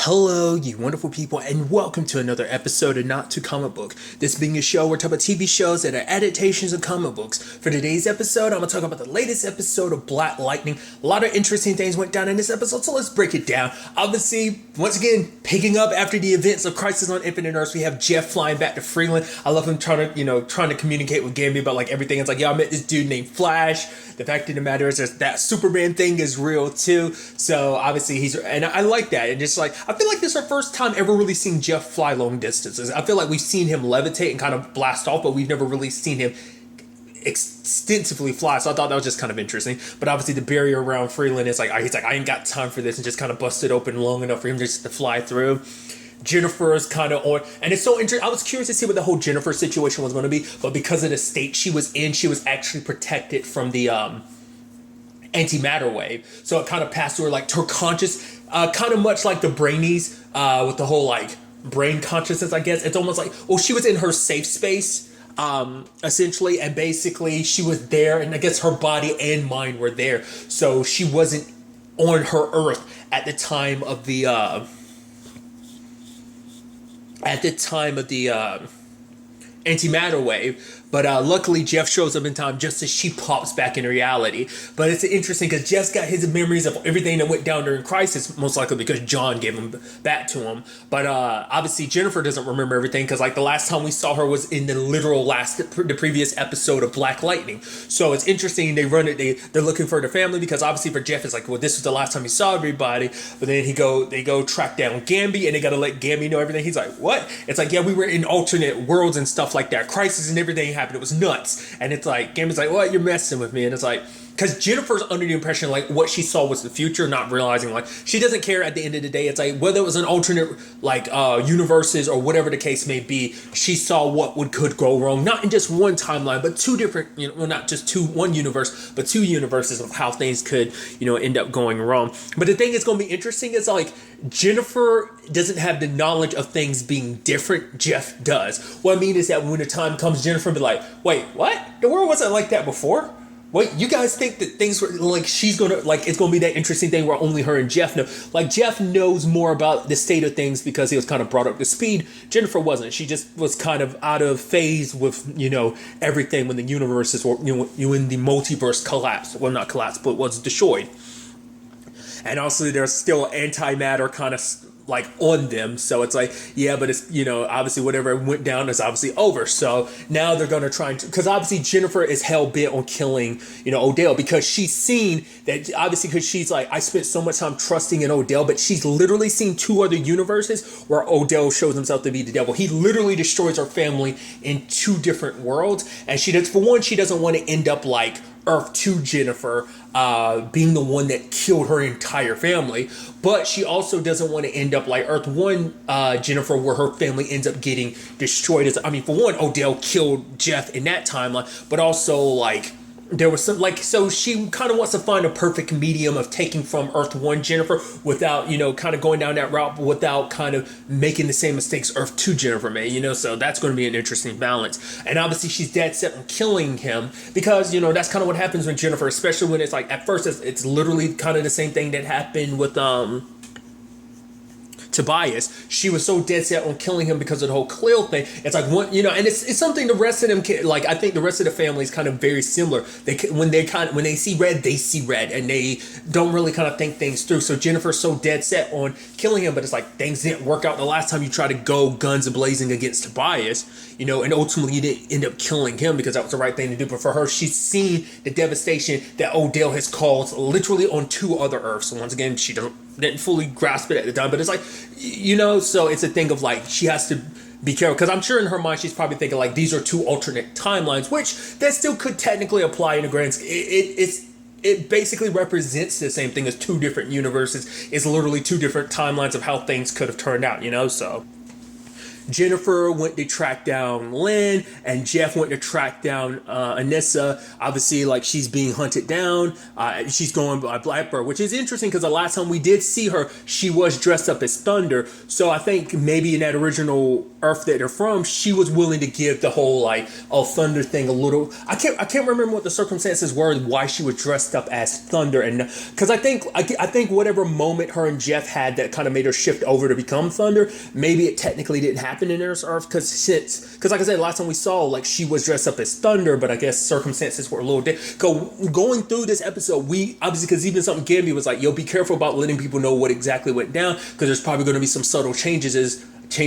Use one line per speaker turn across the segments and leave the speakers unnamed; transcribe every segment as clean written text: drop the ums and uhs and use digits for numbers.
Hello, you wonderful people, and welcome to another episode of Not to Comic Book. This being a show where we talk about TV shows that are adaptations of comic books. For today's episode, I'm going to talk about the latest episode of Black Lightning. A lot of interesting things went down in this episode, so let's break it down. Obviously, once again, picking up after the events of Crisis on Infinite Earths, we have Jeff flying back to Freeland. I love him trying to communicate with Gambit about like everything. It's like, I met this dude named Flash. The fact of the matter is that Superman thing is real too. So obviously and I like that. And just like, I feel like this is our first time ever really seeing Jeff fly long distances. I feel like we've seen him levitate and kind of blast off, but we've never really seen him extensively fly. So I thought that was just kind of interesting. But obviously the barrier around Freeland is like, he's like, I ain't got time for this, and just kind of busted open long enough for him just to fly through. Jennifer is kind of on, and it's so interesting. I was curious to see what the whole Jennifer situation was going to be, but because of the state she was in, she was actually protected from the antimatter wave. So it kind of passed through her, like her conscious, kind of much like the Brainies with the whole like brain consciousness, I guess. It's almost like, well, she was in her safe space, essentially, and basically she was there, and I guess her body and mind were there. So she wasn't on her Earth at the time of the antimatter wave. But luckily Jeff shows up in time just as she pops back in reality. But it's interesting because Jeff's got his memories of everything that went down during Crisis, most likely because John gave them back to him. But obviously Jennifer doesn't remember everything, because like the last time we saw her was in the previous episode of Black Lightning. So it's interesting, they're looking for their family, because obviously for Jeff it's like, well, this was the last time he saw everybody. But then they go track down Gamby, and they gotta let Gamby know everything. He's like, what? It's like, yeah, we were in alternate worlds and stuff like that. Crisis and everything happened. It was nuts. And it's like, Gamby's like, what? You're messing with me. And it's like, because Jennifer's under the impression like what she saw was the future, not realizing like she doesn't care at the end of the day. It's like whether it was an alternate like universes or whatever the case may be, she saw what could go wrong, not in just one timeline, but two different, not just one universe, but two universes of how things could end up going wrong. But the thing that's going to be interesting is like Jennifer doesn't have the knowledge of things being different. Jeff does. What I mean is that when the time comes, Jennifer will be like, wait, what? The world wasn't like that before? Wait, you guys think that things were like it's gonna be that interesting thing where only her and Jeff know? Like Jeff knows more about the state of things because he was kind of brought up to speed. Jennifer wasn't. She just was kind of out of phase with everything when the universes were when the multiverse collapsed. Well, not collapsed, but was destroyed. And also there's still antimatter kind of like on them, so it's like, yeah, but it's obviously whatever went down is obviously over. So now they're gonna try to, because obviously Jennifer is hell bent on killing Odell, because she's seen that, obviously, because she's like, I spent so much time trusting in Odell, but she's literally seen two other universes where Odell shows himself to be the devil. He literally destroys her family in two different worlds, and she doesn't want to end up like Earth 2 Jennifer, being the one that killed her entire family, but she also doesn't want to end up like Earth 1 Jennifer, where her family ends up getting destroyed. For one, Odell killed Jeff in that timeline, but also like there was some so she kind of wants to find a perfect medium of taking from Earth 1 Jennifer without kind of going down that route, but without kind of making the same mistakes Earth 2 Jennifer made, so that's going to be an interesting balance. And obviously she's dead set on killing him, because that's kind of what happens with Jennifer, especially when it's like at first it's literally kind of the same thing that happened with Tobias. She was so dead set on killing him because of the whole Cleo thing. It's like one, and it's something the rest of them like. I think the rest of the family is kind of very similar. When they see red, and they don't really kind of think things through. So Jennifer's so dead set on killing him, but it's like things didn't work out the last time you tried to go guns blazing against Tobias, and ultimately you didn't end up killing him because that was the right thing to do. But for her, she's seen the devastation that Odell has caused literally on two other Earths. So once again, she didn't fully grasp it at the time, but it's like, so it's a thing of like, she has to be careful, because I'm sure in her mind she's probably thinking like, these are two alternate timelines, which that still could technically apply in a grand scheme. It basically represents the same thing as two different universes. It's literally two different timelines of how things could have turned out, so Jennifer went to track down Lynn, and Jeff went to track down Anissa. Obviously, like, she's being hunted down. She's going by Blackbird, which is interesting because the last time we did see her, she was dressed up as Thunder. So I think maybe in that original Earth that they're from, she was willing to give the whole like, oh, Thunder thing a little. I can't remember what the circumstances were why she was dressed up as Thunder, and because I think whatever moment her and Jeff had that kind of made her shift over to become Thunder, maybe it technically didn't happen in Earth because like I said, last time we saw, like, she was dressed up as Thunder, but I guess circumstances were a little different. Going through this episode, we obviously, because even something Gamby was like, yo, be careful about letting people know what exactly went down, because there's probably going to be some subtle changes. I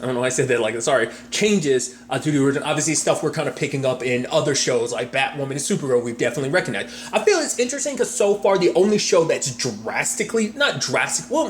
don't know why I said that like, sorry, changes to the original. Obviously, stuff we're kind of picking up in other shows like Batwoman and Supergirl, we've definitely recognized. I feel it's interesting because so far the only show that's not drastic, well,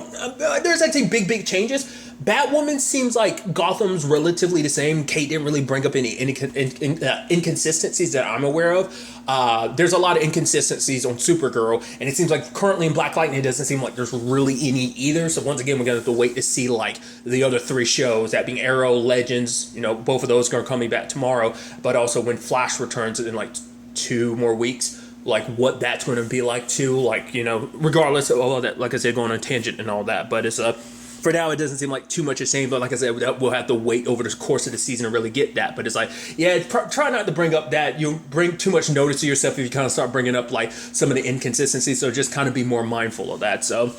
there's actually big changes. Batwoman seems like Gotham's relatively the same. Kate didn't really bring up any inconsistencies that I'm aware of. There's a lot of inconsistencies on Supergirl, and it seems like currently in Black Lightning it doesn't seem like there's really any either. So once again, we're gonna have to wait to see like the other three shows, that being Arrow, Legends. Both of those are gonna come back tomorrow, but also when Flash returns in like 2 more weeks, like what that's going to be like too. Like, regardless of all of that, like I said, going on a tangent and all that, but it's for now, it doesn't seem like too much the same, but like I said, we'll have to wait over the course of the season to really get that. But it's like, yeah, try not to bring up that. You'll bring too much notice to yourself if you kind of start bringing up like some of the inconsistencies. So just kind of be more mindful of that. So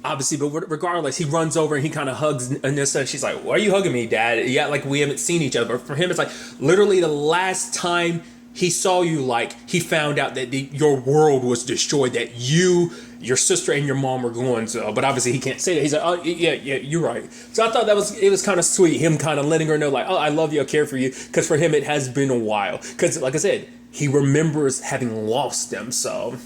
obviously, but regardless, he runs over and he kind of hugs Anissa. She's like, why are you hugging me, Dad? Yeah, like we haven't seen each other. But for him, it's like literally the last time he saw you, like he found out that your world was destroyed, that your sister and your mom were going. So, but obviously he can't say that. He's like, oh yeah, you're right. So I thought it was kind of sweet, him kind of letting her know like, oh, I love you, I care for you, because for him it has been a while. Because like I said, he remembers having lost them. So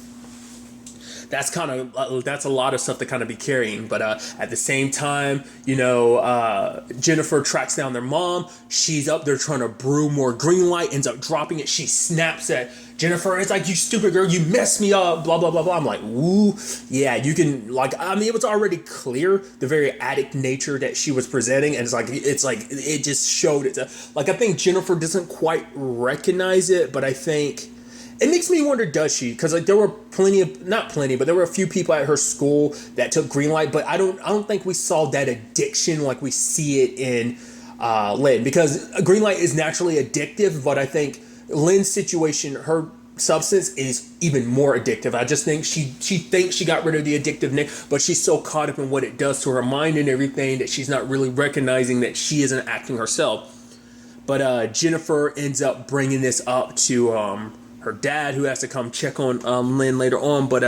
that's a lot of stuff to kind of be carrying. But at the same time, Jennifer tracks down their mom. She's up there trying to brew more green light, ends up dropping it. She snaps at Jennifer. It's like, you stupid girl, you messed me up, blah, blah, blah, blah. I'm like, ooh, yeah, you can, like, I mean, it was already clear the very addict nature that she was presenting. And it's like, it just showed it. Like, I think Jennifer doesn't quite recognize it, but I think it makes me wonder, does she? Because like there were but there were a few people at her school that took green light, but I don't think we saw that addiction like we see it in Lynn, because green light is naturally addictive, but I think Lynn's situation, her substance is even more addictive. I just think she thinks she got rid of the addictiveness, but she's so caught up in what it does to her mind and everything that she's not really recognizing that she isn't acting herself. But Jennifer ends up bringing this up to her dad, who has to come check on Lynn later on. But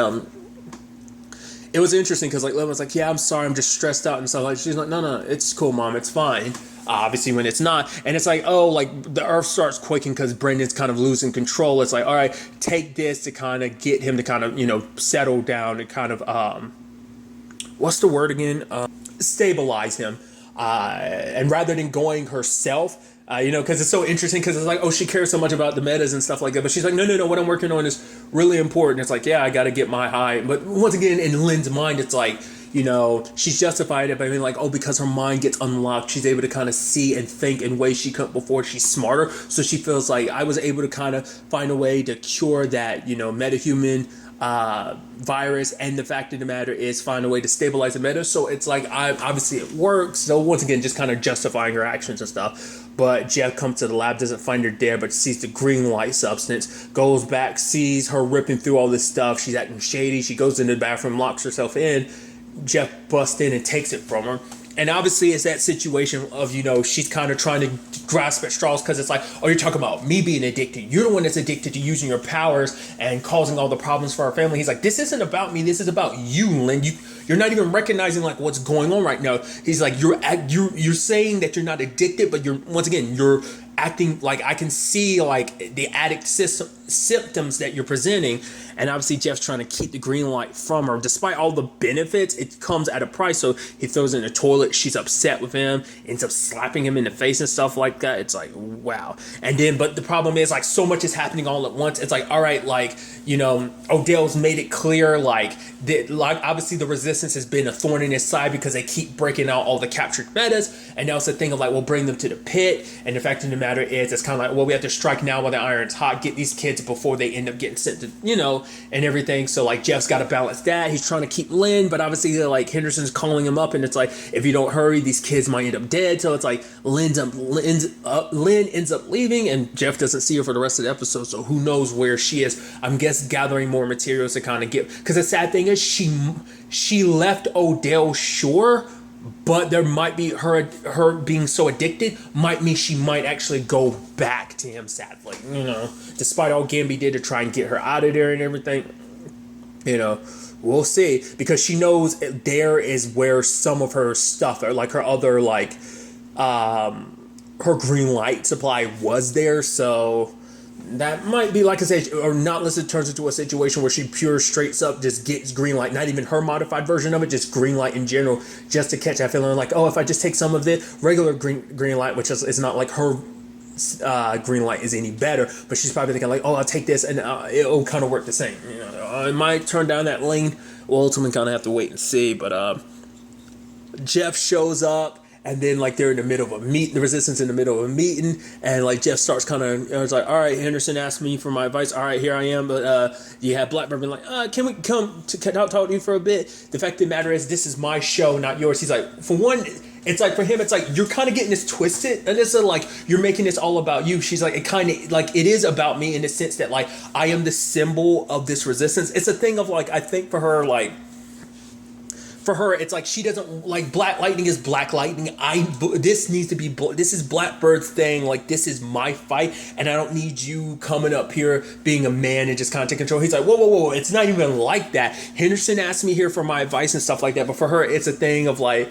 it was interesting because like Lynn was like, yeah, I'm sorry, I'm just stressed out and stuff. Like, she's like, no, it's cool, Mom, it's fine. Obviously when it's not, and it's like, oh, like the earth starts quaking because Brendan's kind of losing control. It's like, all right, take this to kind of get him to kind of settle down and kind of what's the word again, stabilize him, and rather than going herself, because it's so interesting, because it's like, oh, she cares so much about the metas and stuff like that, but she's like, no, what I'm working on is really important. It's like, yeah, I got to get my high. But once again, in Lynn's mind, it's like, she's justified it by being like, oh, because her mind gets unlocked, she's able to kind of see and think in ways she couldn't before. She's smarter, so she feels like I was able to kind of find a way to cure that, metahuman virus, and the fact of the matter is find a way to stabilize the meta. So it's like, obviously it works. So once again, just kind of justifying her actions and stuff. But Jeff comes to the lab, doesn't find her there, but sees the green light substance, goes back, sees her ripping through all this stuff. She's acting shady. She goes into the bathroom, locks herself in. Jeff busts in and takes it from her. And obviously it's that situation of, she's kind of trying to grasp at straws, because it's like, oh, you're talking about me being addicted. You're the one that's addicted to using your powers and causing all the problems for our family. He's like, this isn't about me. This is about you, Lynn. You're not even recognizing like what's going on right now. He's like, you're saying that you're not addicted, but you're acting like I can see like the addict symptoms that you're presenting. And obviously Jeff's trying to keep the green light from her. Despite all the benefits, it comes at a price. So he throws her in the toilet. She's upset with him, ends up slapping him in the face and stuff like that. It's like, wow. And then, but the problem is, like, so much is happening all at once. It's like, all right, like, you know, Odell's made it clear, like, that, like, obviously the resistance has been a thorn in his side because they keep breaking out all the captured metas. And now it's a thing of like, we'll bring them to the pit. And the fact of the matter is, it's kind of like, well, we have to strike now while the iron's hot, get these kids before they end up getting sent to, you know, and everything. So like Jeff's got to balance that. He's trying to keep Lynn, but obviously like Henderson's calling him up, and it's like, if you don't hurry, these kids might end up dead. So it's like Lynn ends up leaving, and Jeff doesn't see her for the rest of the episode. So who knows where she is? I'm guessing gathering more materials to kind of get, because the sad thing is she left Odell Shore, but there might be her being so addicted might mean she might actually go back to him, sadly, you know, despite all Gamby did to try and get her out of there and everything. You know, we'll see, because she knows there is where some of her stuff, or like her other, like her green light supply was there. So that might be, like I said, or not unless it turns into a situation where she pure straight up just gets green light, not even her modified version of it, just green light in general, just to catch that feeling like, oh, if I just take some of the regular green light, which is not like her green light is any better, but she's probably thinking like, oh, I'll take this and it'll kind of work the same. You know, it might turn down that lane. We'll ultimately kind of have to wait and see. But Jeff shows up. And then, like, they're in the middle of a meet, the resistance in the middle of a meeting, and like Jeff starts kind of, it's like, all right, Henderson asked me for my advice. All right, here I am. But you have Blackbird being like, can we come to talk to you for a bit? The fact of the matter is, this is my show, not yours. He's like, for one, it's like, for him, it's like, you're kind of getting this twisted, and it's like, you're making this all about you. She's like, it kind of, like, it is about me in the sense that, like, I am the symbol of this resistance. It's a thing of, like, I think for her, like, for her, it's like she doesn't like Black Lightning is Black Lightning. This needs to be, this is Blackbird's thing. Like, this is my fight, and I don't need you coming up here being a man and just kind of take control. He's like, whoa. It's not even like that. Henderson asked me here for my advice and stuff like that. But for her, it's a thing of like,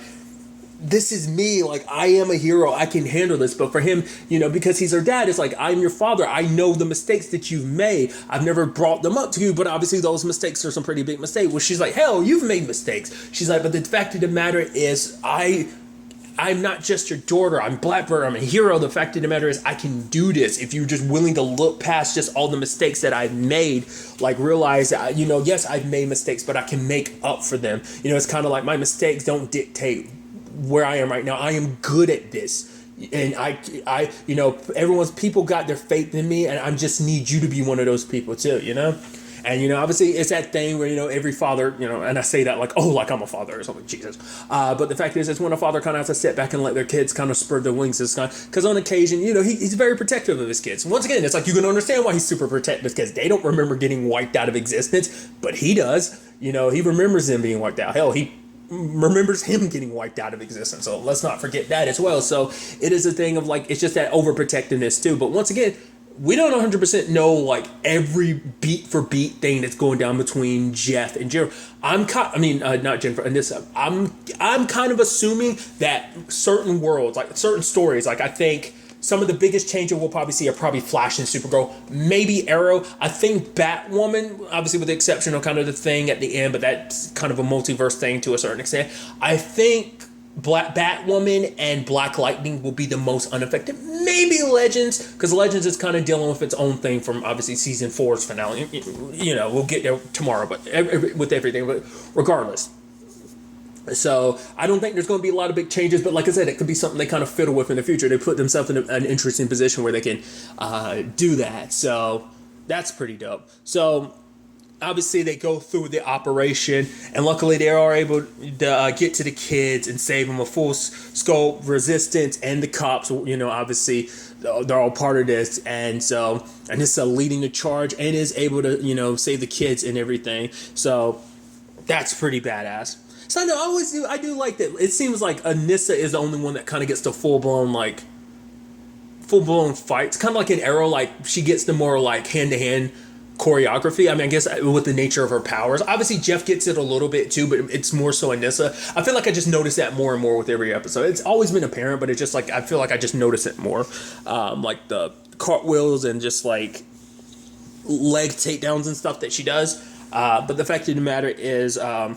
this is me, like, I am a hero, I can handle this. But for him, you know, because he's her dad, it's like, I'm your father, I know the mistakes that you've made, I've never brought them up to you, but obviously those mistakes are some pretty big mistakes. Well, she's like, hell, you've made mistakes. She's like, but the fact of the matter is, I'm not just your daughter, I'm Blackbird, I'm a hero. The fact of the matter is, I can do this. If you're just willing to look past just all the mistakes that I've made, like, realize that, you know, yes, I've made mistakes, but I can make up for them. You know, it's kind of like, my mistakes don't dictate where I am right now. I am good at this, and I you know, people got their faith in me, and I just need you to be one of those people too, you know. And you know, obviously it's that thing where, you know, every father, you know, and I say that like, oh, like I'm a father or something, Jesus, but the fact is, it's when a father kind of has to sit back and let their kids kind of spread their wings, because on occasion, you know, he's very protective of his kids. Once again, it's like, you can understand why he's super protective, because they don't remember getting wiped out of existence, but he does. You know, he remembers them being wiped out. Hell, he remembers him getting wiped out of existence. So let's not forget that as well. So it is a thing of like, it's just that overprotectiveness too. But once again, we don't 100% know like every beat for beat thing that's going down between Jeff and Jennifer. Not Jennifer and this. I'm kind of assuming that certain worlds, like certain stories, like I think some of the biggest changes we'll probably see are probably Flash and Supergirl, maybe Arrow. I think Batwoman, obviously with the exception of kind of the thing at the end, but that's kind of a multiverse thing to a certain extent. I think Batwoman and Black Lightning will be the most unaffected. Maybe Legends, because Legends is kind of dealing with its own thing from obviously season 4's finale. You know, we'll get there tomorrow, but with everything, but regardless. So I don't think there's going to be a lot of big changes, but like I said, it could be something they kind of fiddle with in the future. They put themselves in an interesting position where they can do that. So that's pretty dope. So obviously they go through the operation, and luckily they are able to get to the kids and save them. A full scope resistance and the cops, you know, obviously they're all part of this, and so, and it's leading the charge and is able to, you know, save the kids and everything. So that's pretty badass. So I do like that. It seems like Anissa is the only one that kind of gets the full-blown fights. Kind of like an Arrow, like she gets the more like hand-to-hand choreography. I mean, I guess with the nature of her powers. Obviously, Jeff gets it a little bit too, but it's more so Anissa. I feel like I just notice that more and more with every episode. It's always been apparent, but it's just like, I feel like I just notice it more. Like the cartwheels and just like leg takedowns and stuff that she does. But the fact of the matter is, I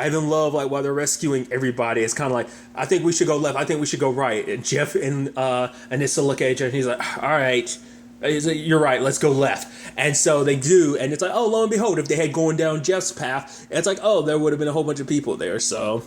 even love like while they're rescuing everybody, it's kind of like, I think we should go left, I think we should go right. And Jeff and Anissa look at each other and he's like, all right. He's like, you're right, let's go left. And so they do, and it's like, oh, lo and behold, if they had gone down Jeff's path, it's like, oh, there would have been a whole bunch of people there. So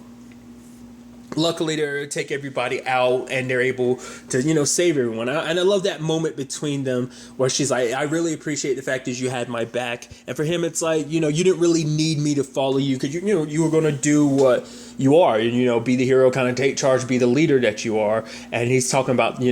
luckily they take everybody out and they're able to, save everyone. And I love that moment between them where she's like, I really appreciate the fact that you had my back. And for him, it's like, you didn't really need me to follow you because, you were going to do what you are, and, be the hero, kind of take charge, be the leader that you are. And he's talking about,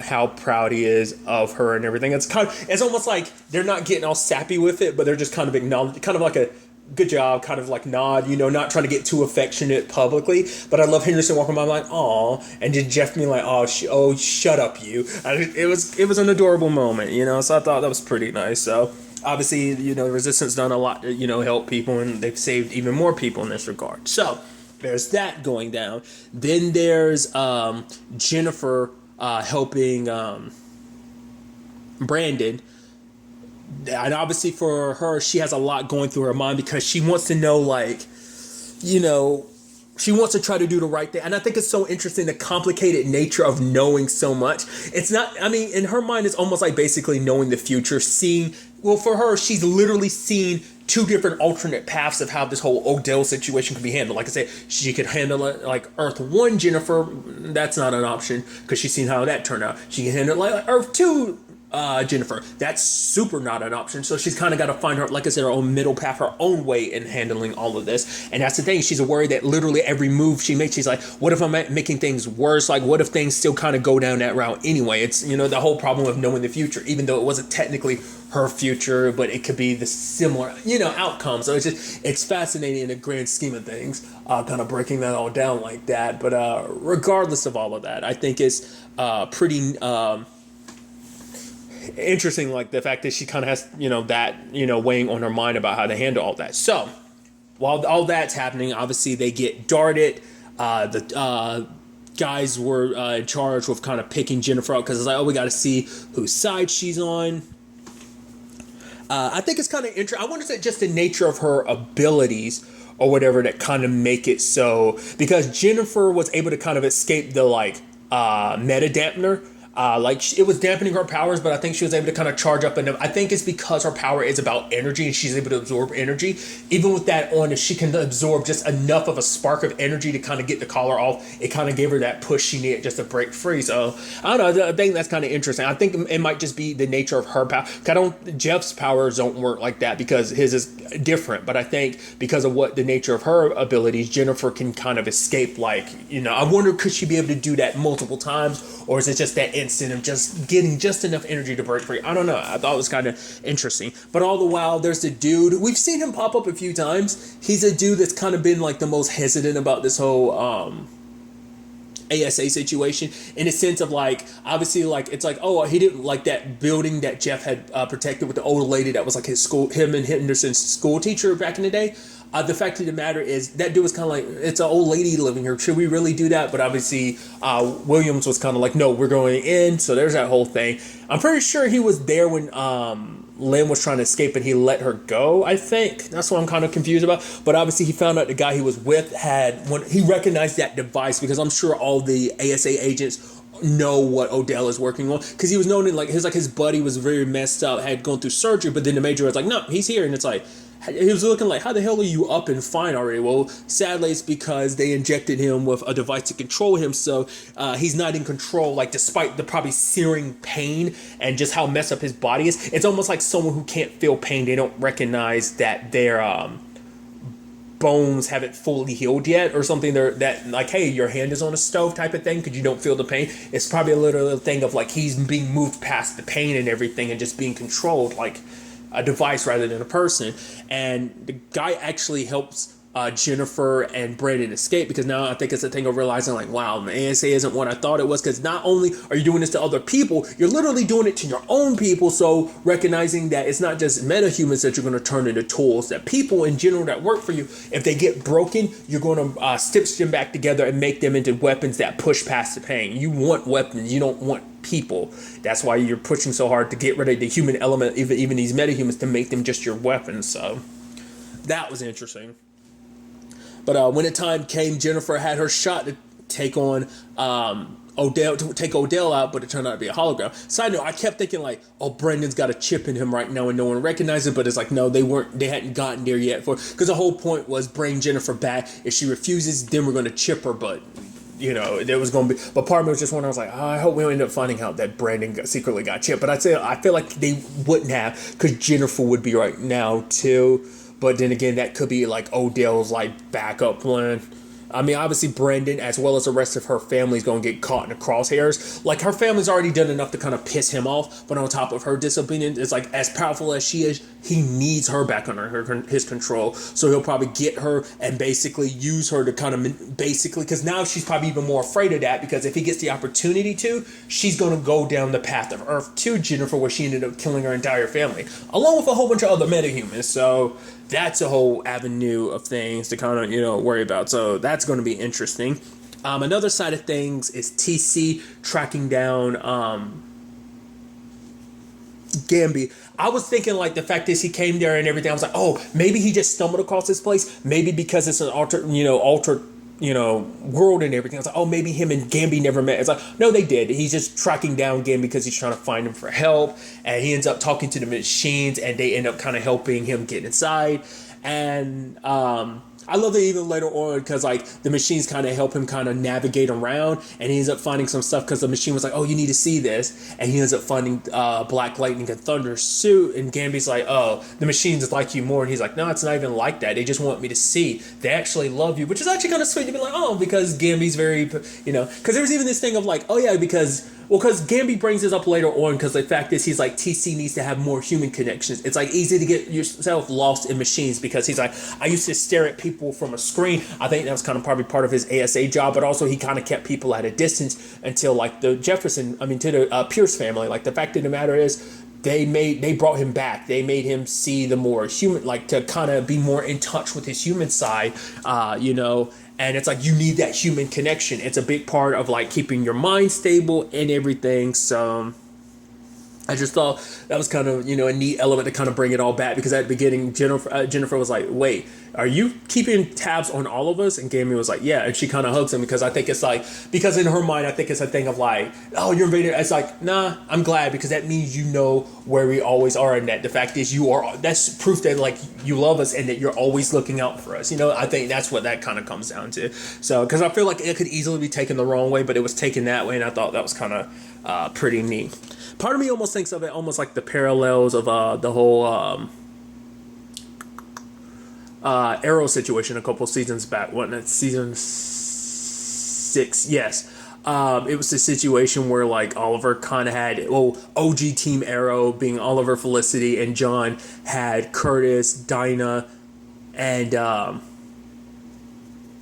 how proud he is of her and everything. It's almost like they're not getting all sappy with it, but they're just kind of acknowledging, kind of like a good job, kind of like nod, not trying to get too affectionate publicly. But I love Henderson walking by like, aw, and then Jeff being like, oh, shut up, you. It was an adorable moment, so I thought that was pretty nice. So obviously, Resistance done a lot to, help people, and they've saved even more people in this regard. So there's that going down. Then there's Jennifer helping Brandon. And obviously for her, she has a lot going through her mind because she wants to know, she wants to try to do the right thing. And I think it's so interesting, the complicated nature of knowing so much. It's not, in her mind, it's almost like basically knowing the future, for her, she's literally seen two different alternate paths of how this whole Odell situation could be handled. Like I said, she could handle it like Earth 1 Jennifer. That's not an option because she's seen how that turned out. She can handle it like Earth 2 Jennifer. That's super not an option. So she's kind of got to find her, like I said, her own middle path, her own way in handling all of this. And that's the thing. She's worried that literally every move she makes, she's like, what if I'm making things worse? Like, what if things still kind of go down that route anyway? It's, the whole problem of knowing the future, even though it wasn't technically her future, but it could be the similar, outcome. So it's fascinating in the grand scheme of things, kind of breaking that all down like that. But regardless of all of that, I think it's pretty interesting, like the fact that she kind of has, that, weighing on her mind about how to handle all that. So while all that's happening, obviously they get darted. The guys were in charge with kind of picking Jennifer out because it's like, oh, we got to see whose side she's on. I think it's kind of interesting. I wonder if it's just the nature of her abilities or whatever that kind of make it so, because Jennifer was able to kind of escape the meta dampener. It was dampening her powers, but I think she was able to kind of charge up enough. I think it's because her power is about energy and she's able to absorb energy. Even with that on, if she can absorb just enough of a spark of energy to kind of get the collar off, it kind of gave her that push she needed just to break free. So I don't know. I think that's kind of interesting. I think it might just be the nature of her power. Jeff's powers don't work like that because his is different. But I think because of what the nature of her abilities, Jennifer can kind of escape. I wonder, could she be able to do that multiple times, or is it just that instant of just getting just enough energy to break free? I don't know. I thought it was kind of interesting. But all the while, there's a dude. We've seen him pop up a few times. He's a dude that's kind of been the most hesitant about this whole ASA situation, in a sense of obviously it's oh, he didn't like that building that Jeff had protected with the old lady that was his school, him and Henderson's school teacher back in the day. The fact of the matter is that dude was kind of it's an old lady living here. Should we really do that? But obviously, Williams was kind of no, we're going in. So there's that whole thing. I'm pretty sure he was there when Lynn was trying to escape and he let her go. I think that's what I'm kind of confused about. But obviously, he found out the guy he was with he recognized that device, because I'm sure all the ASA agents know what Odell is working on, because he was known his buddy was very messed up, had gone through surgery, but then the major was no, he's here, and it's he was looking how the hell are you up and fine already? Well, sadly, it's because they injected him with a device to control him, so he's not in control, despite the probably searing pain and just how messed up his body is. It's almost like someone who can't feel pain. They don't recognize that their bones haven't fully healed yet or something. Hey, your hand is on a stove type of thing because you don't feel the pain. It's probably a little thing of he's being moved past the pain and everything and just being controlled a device rather than a person. And the guy actually helps Jennifer and Brandon escape, because now I think it's a thing of realizing like, wow, the ASA isn't what I thought it was, because not only are you doing this to other people, you're literally doing it to your own people. So recognizing that it's not just metahumans that you're going to turn into tools, that people in general that work for you, if they get broken, you're going to stitch them back together and make them into weapons that push past the pain. You want weapons, you don't want people. That's why you're pushing so hard to get rid of the human element, even these metahumans, to make them just your weapons. So that was interesting. But when the time came, Jennifer had her shot to take on Odell, to take Odell out, but it turned out to be a hologram. Side note, I kept thinking like, oh, Brendan's got a chip in him right now and no one recognizes it, but it's like, no, they hadn't gotten there yet. Because the whole point was bring Jennifer back. If she refuses, then we're going to chip her, but there was going to be, but part of me was just when I was like, oh, I hope we end up finding out that Brandon secretly got chipped. But I feel like they wouldn't have, because Jennifer would be right now too. But then again, that could be like Odell's like backup plan. I mean, obviously Brandon, as well as the rest of her family, is going to get caught in the crosshairs. Like, her family's already done enough to kind of piss him off. But on top of her disobedience, it's like, as powerful as she is, he needs her back under his control. So he'll probably get her and basically use her to kind of because now she's probably even more afraid of that, because if he gets the opportunity to, she's going to go down the path of Earth to Jennifer, where she ended up killing her entire family, along with a whole bunch of other metahumans. So that's a whole avenue of things to kind of, worry about. So that's going to be interesting. Another side of things is TC tracking down Gambi. I was thinking like the fact is he came there and everything. I was like, oh, maybe he just stumbled across this place. Maybe because it's an altered world and everything. I was like, oh, maybe him and Gambi never met. It's like, no, they did. He's just tracking down Gambi because he's trying to find him for help. And he ends up talking to the machines, and they end up kind of helping him get inside. And I love that even later on, because like the machines kind of help him kind of navigate around, and he ends up finding some stuff because the machine was like, oh, you need to see this, and he ends up finding Black Lightning and Thunder's suit, and Gambi's like, oh, the machines like you more, and he's like, no, it's not even like that. They just want me to see. They actually love you, which is actually kind of sweet to be like, oh, because Gambi's very, because there was even this thing of like, oh yeah, because Gambi brings this up later on, because the fact is he's like, TC needs to have more human connections. It's like easy to get yourself lost in machines, because he's like, I used to stare at people from a screen. I think that was kind of probably part of his ASA job, but also he kind of kept people at a distance until like the Pierce family. Like, the fact of the matter is, they brought him back. They made him see the more human, like to kind of be more in touch with his human side, And it's like, you need that human connection. It's a big part of like keeping your mind stable and everything. So I just thought that was kind of, a neat element to kind of bring it all back, because at the beginning, Jennifer was like, wait, are you keeping tabs on all of us? And Gambi was like, yeah. And she kind of hugs him, because I think it's like, because in her mind, I think it's a thing of like, oh, you're invading. It's like, nah, I'm glad, because that means where we always are, and that the fact is that's proof that like you love us and that you're always looking out for us. I think that's what that kind of comes down to. So, because I feel like it could easily be taken the wrong way, but it was taken that way, and I thought that was kind of pretty neat. Part of me almost thinks of it almost like the parallels of the whole Arrow situation a couple seasons back. Wasn't it season 6? Yes. It was the situation where like Oliver kind of had OG Team Arrow being Oliver, Felicity, and John had Curtis, Dinah, and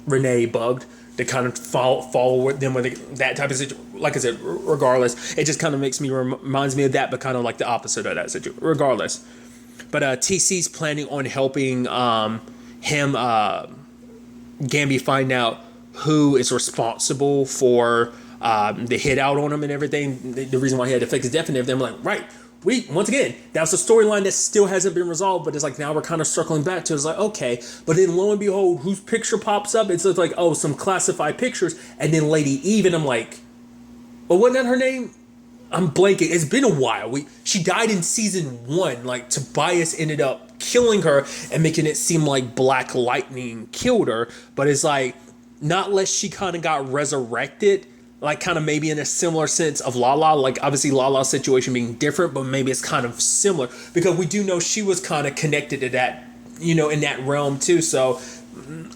Renee bugged to kind of follow with them with that type of situation. Like I said, regardless, it just kind of reminds me of that, but kind of like the opposite of that situation. Regardless, but TC's planning on helping Gambi find out who is responsible for the hit out on him and everything. The reason why he had to fake his death and everything. I'm like, right. Once again, that's a storyline that still hasn't been resolved, but it's like now we're kind of circling back to it's like, okay, but then lo and behold, whose picture pops up? It's like, oh, some classified pictures, and then Lady Eve, and I'm like, well, wasn't that her name? I'm blanking. It's been a while. She died in season 1. Like, Tobias ended up killing her and making it seem like Black Lightning killed her, but it's like, not unless she kind of got resurrected. Like, kind of maybe in a similar sense of Lala. Like, obviously Lala's situation being different, but maybe it's kind of similar, because we do know she was kind of connected to that, in that realm too. So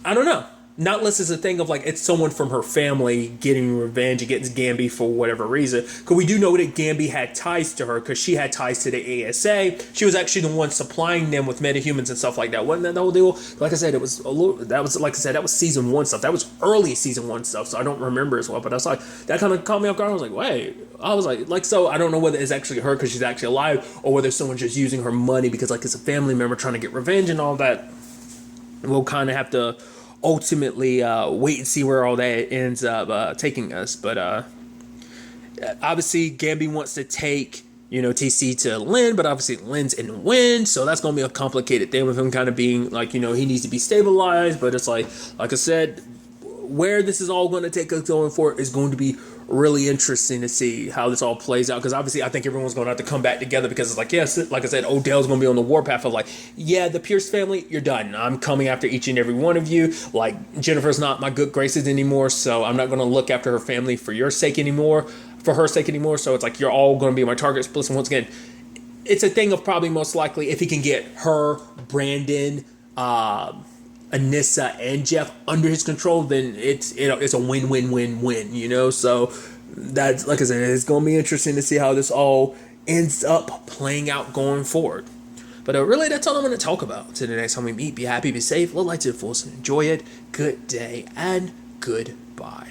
I don't know. not unless it's a thing of like it's someone from her family getting revenge against Gambi for whatever reason. Because we do know that Gambi had ties to her because she had ties to the ASA. She was actually the one supplying them with metahumans and stuff like that. Wasn't that the whole deal? Like I said, it was a little. That was like I said, that was season 1 stuff. That was early season 1 stuff, so I don't remember as well. But I was like, that kind of caught me off guard. I was like, wait. I was like so I don't know whether it's actually her because she's actually alive or whether someone's just using her money because like it's a family member trying to get revenge and all that. We'll kind of have to ultimately wait and see where all that ends up taking us. But obviously Gambi wants to take TC to Lynn, but obviously Lynn's in Win, so that's gonna be a complicated thing with him kind of being like he needs to be stabilized. But it's like I said, where this is all going to take us going forward is going to be really interesting to see how this all plays out, because obviously I think everyone's going to have to come back together, because it's like, yes, like I said, Odell's going to be on the warpath of like, yeah, the Pierce family, you're done. I'm coming after each and every one of you. Like, Jennifer's not my good graces anymore, so I'm not going to look after her family for your sake anymore, for her sake anymore. So it's like, you're all going to be my targets. Listen, once again, it's a thing of probably most likely if he can get her, Brandon, Anissa and Jeff under his control, then it's a win-win-win-win, so that's, like I said, it's going to be interesting to see how this all ends up playing out going forward. But really, that's all I'm going to talk about. Until the next time we meet, be happy, be safe, live life to the fullest, enjoy it, good day, and goodbye.